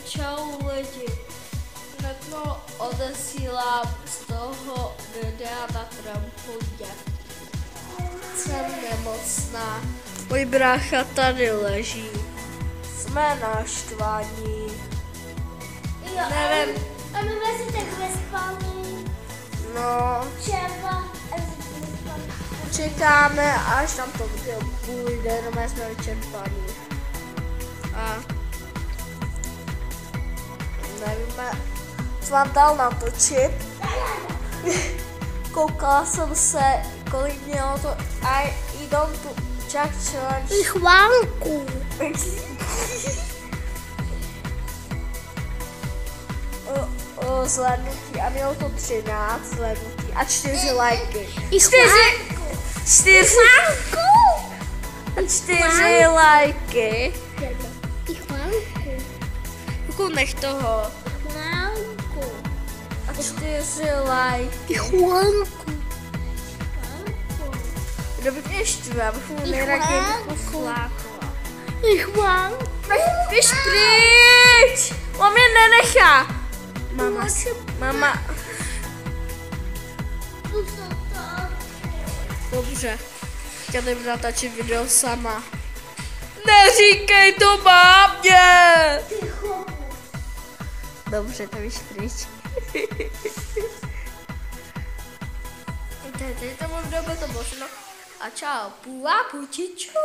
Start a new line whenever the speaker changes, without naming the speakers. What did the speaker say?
Čau lidi, hnedno odesílám z toho videa na trampolíně. Jsem nemocná, můj brácha tady leží, jsme naštvaní.
Jo,
Nevím.
a my jsme tak vyspali.
No,
Třeba
čekáme, až nám to video půjde, no my jsme vyčerpaní. A nevíme, co vám dal natočit. Koukala jsem se, kolik mělo to I don't to Jack Challenge.
chválku.
O zhlédnutí a mělo to 13 zhlédnutí a 4 lajky.
I
4 lajky.
I chválku.
Jako nech toho.
Chválku.
A 4 lajky.
I chválku.
Kdo by mě štve, abych mu nejraději poslákala.
I chválku.
Běž pryč! On mě nenechá. Mama. Dobře. Chtěla bych natáčet video sama. Neříkej to mámě! Dobře, to běž pryč. Teď to bylo video, to možno. A čau, půva, pučičů.